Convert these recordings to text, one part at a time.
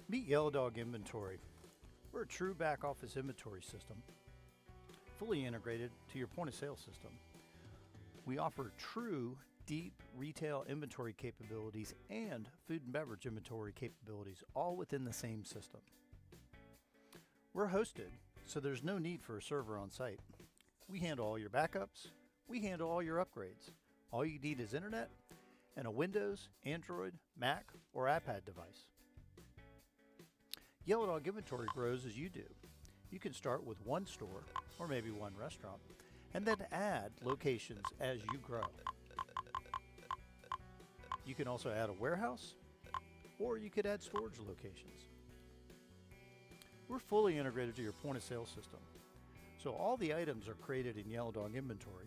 Meet Yellow Dog Inventory. We're a true back office inventory system, fully integrated to your point of sale system. We offer true deep retail inventory capabilities and food and beverage inventory capabilities all within the same system. We're hosted, so there's no need for a server on site. We handle all your backups. We handle all your upgrades. All you need is internet and a Windows, Android, Mac, or iPad device. Yellow Dog Inventory grows as you do. You can start with one store or maybe one restaurant and then add locations as you grow. You can also add a warehouse or you could add storage locations. We're fully integrated to your point of sale system. So all the items are created in Yellow Dog Inventory,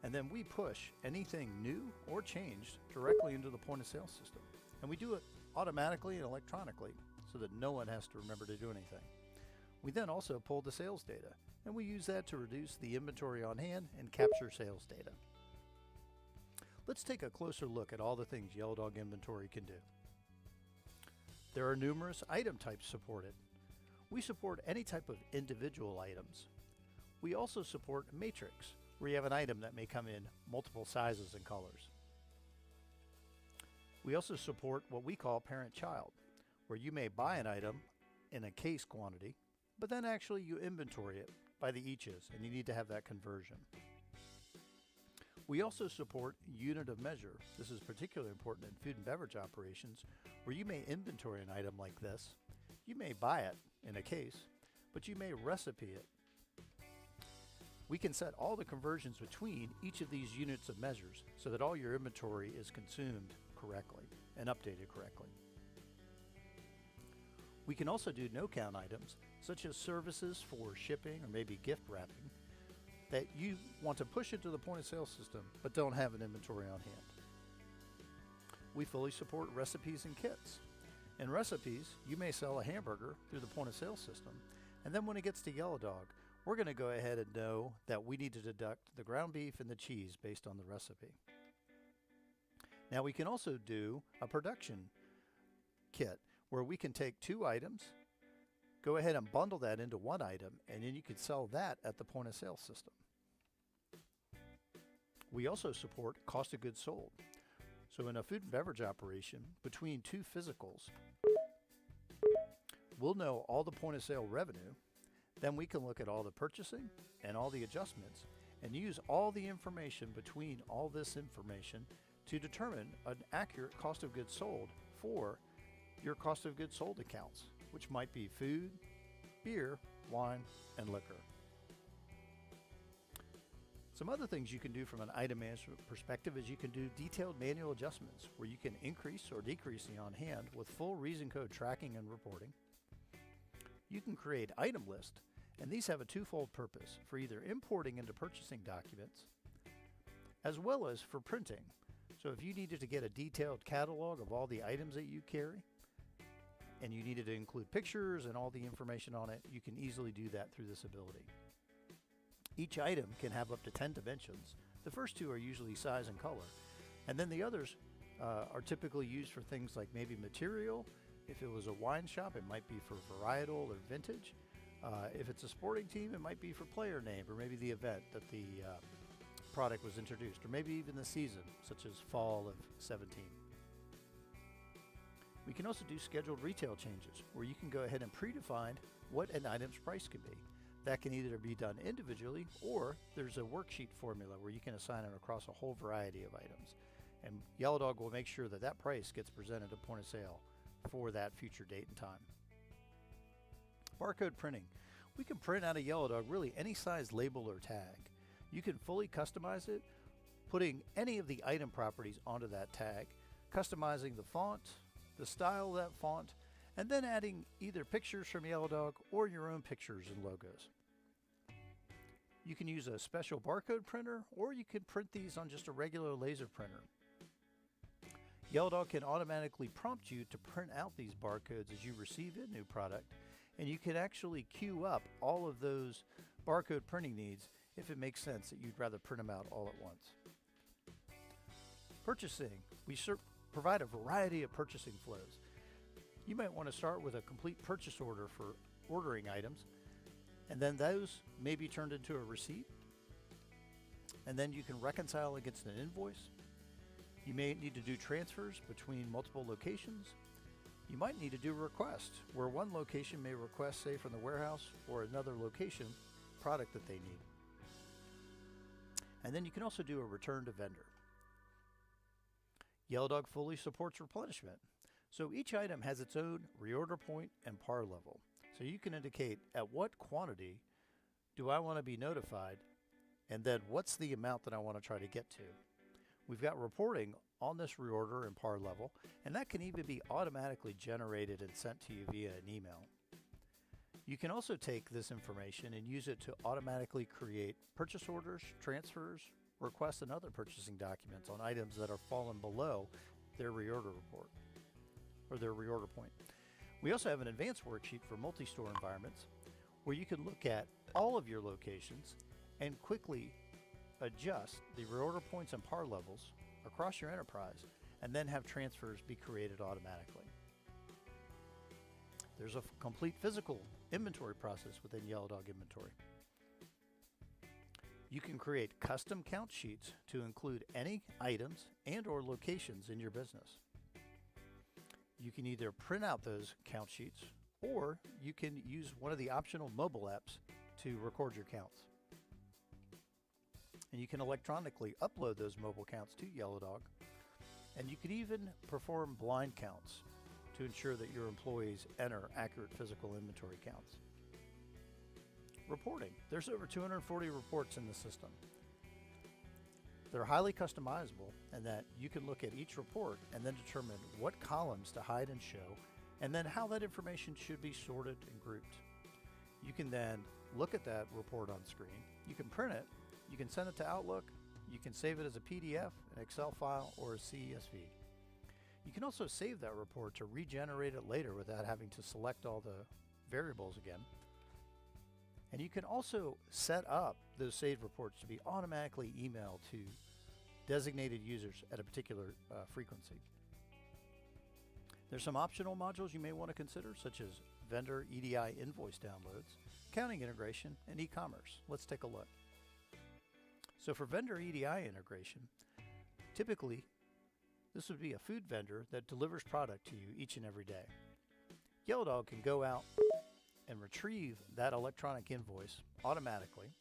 and then we push anything new or changed directly into the point of sale system. And we do it automatically and electronically so that no one has to remember to do anything. We then also pull the sales data, and we use that to reduce the inventory on hand and capture sales data. Let's take a closer look at all the things Yellow Dog Inventory can do. There are numerous item types supported. We support any type of individual items. We also support matrix, where you have an item that may come in multiple sizes and colors. We also support what we call parent-child, where you may buy an item in a case quantity, but then actually you inventory it by the eaches, and you need to have that conversion. We also support unit of measure. This is particularly important in food and beverage operations, where you may inventory an item like this. You may buy it in a case, but you may recipe it. We can set all the conversions between each of these units of measures so that all your inventory is consumed correctly and updated correctly. We can also do no-count items, such as services for shipping or maybe gift wrapping, that you want to push into the point of sale system but don't have an inventory on hand. We fully support recipes and kits. In recipes, you may sell a hamburger through the point of sale system, and then when it gets to Yellow Dog, we're going to go ahead and know that we need to deduct the ground beef and the cheese based on the recipe. Now we can also do a production kit where we can take two items, go ahead and bundle that into one item, and then you could sell that at the point of sale system. We also support cost of goods sold. So in a food and beverage operation, between two physicals, we'll know all the point of sale revenue. Then we can look at all the purchasing and all the adjustments and use all the information between all this information to determine an accurate cost of goods sold for your cost of goods sold accounts, which might be food, beer, wine, and liquor. Some other things you can do from an item management perspective is you can do detailed manual adjustments where you can increase or decrease the on hand with full reason code tracking and reporting. You can create item lists, and these have a twofold purpose for either importing into purchasing documents as well as for printing. So if you needed to get a detailed catalog of all the items that you carry and you needed to include pictures and all the information on it, you can easily do that through this ability. Each item can have up to 10 dimensions. The first two are usually size and color, and then the others are typically used for things like maybe material. If it was a wine shop, it might be for varietal or vintage. If it's a sporting team, it might be for player name or maybe the event that the product was introduced, or maybe even the season, such as fall of 17. We can also do scheduled retail changes where you can go ahead and predefine what an item's price can be. That can either be done individually or there's a worksheet formula where you can assign it across a whole variety of items. And Yellow Dog will make sure that that price gets presented at point of sale for that future date and time. Barcode printing. We can print out a Yellow Dog really any size label or tag. You can fully customize it, putting any of the item properties onto that tag, customizing the font, the style of that font, and then adding either pictures from Yellow Dog or your own pictures and logos. You can use a special barcode printer, or you can print these on just a regular laser printer. Yellow Dog can automatically prompt you to print out these barcodes as you receive a new product, and you can actually queue up all of those barcode printing needs if it makes sense that you'd rather print them out all at once. Purchasing. We provide a variety of purchasing flows. You might want to start with a complete purchase order for ordering items, and then those may be turned into a receipt, and then you can reconcile against an invoice. You may need to do transfers between multiple locations. You might need to do requests, where one location may request, say, from the warehouse or another location, product that they need. And then you can also do a return to vendor. Yellow Dog fully supports replenishment. So each item has its own reorder point and par level. So you can indicate at what quantity do I want to be notified, and then what's the amount that I want to try to get to. We've got reporting on this reorder and par level, and that can even be automatically generated and sent to you via an email. You can also take this information and use it to automatically create purchase orders, transfers, requests, and other purchasing documents on items that are fallen below their reorder report or their reorder point. We also have an advanced worksheet for multi-store environments where you can look at all of your locations and quickly adjust the reorder points and par levels across your enterprise, and then have transfers be created automatically. There's a complete physical inventory process within Yellow Dog Inventory. You can create custom count sheets to include any items and or locations in your business. You can either print out those count sheets, or you can use one of the optional mobile apps to record your counts. And you can electronically upload those mobile counts to Yellow Dog. And you can even perform blind counts to ensure that your employees enter accurate physical inventory counts. Reporting. There's over 240 reports in the system. They're highly customizable in that you can look at each report and then determine what columns to hide and show, and then how that information should be sorted and grouped. You can then look at that report on screen. You can print it. You can send it to Outlook. You can save it as a PDF, an Excel file, or a CSV. You can also save that report to regenerate it later without having to select all the variables again. And you can also set up those saved reports to be automatically emailed to designated users at a particular frequency. There's some optional modules you may want to consider, such as vendor EDI invoice downloads, accounting integration, and e-commerce. Let's take a look. So for vendor EDI integration, typically this would be a food vendor that delivers product to you each and every day. Yellow Dog can go out and retrieve that electronic invoice automatically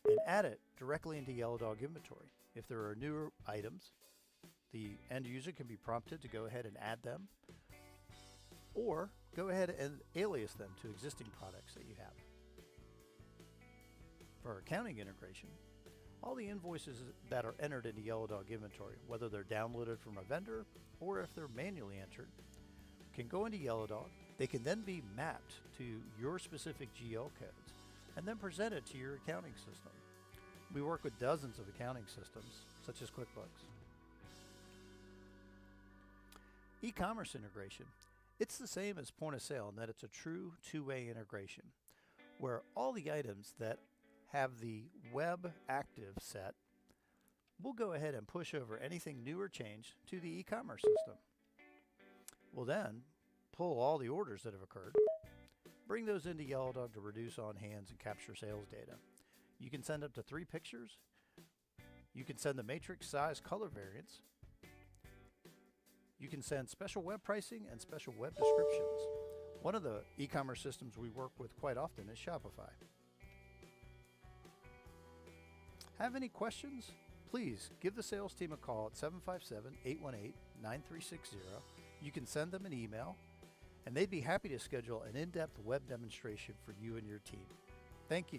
and add it directly into Yellow Dog Inventory. If there are newer items, the end user can be prompted to go ahead and add them, or go ahead and alias them to existing products that you have. For accounting integration, all the invoices that are entered into Yellow Dog Inventory, whether they're downloaded from a vendor or if they're manually entered, can go into Yellow Dog. They can then be mapped to your specific GL codes and then presented to your accounting system. We work with dozens of accounting systems, such as QuickBooks. E-commerce integration. It's the same as point of sale in that it's a true two-way integration, where all the items that have the web active set will go ahead and push over anything new or changed to the e-commerce system. We'll then pull all the orders that have occurred, bring those into Yellow Dog to reduce on hands and capture sales data. You can send up to 3 pictures. You can send the matrix size color variants. You can send special web pricing and special web descriptions. One of the e-commerce systems we work with quite often is Shopify. Have any questions? Please give the sales team a call at 757-818-9360. You can send them an email, and they'd be happy to schedule an in-depth web demonstration for you and your team. Thank you.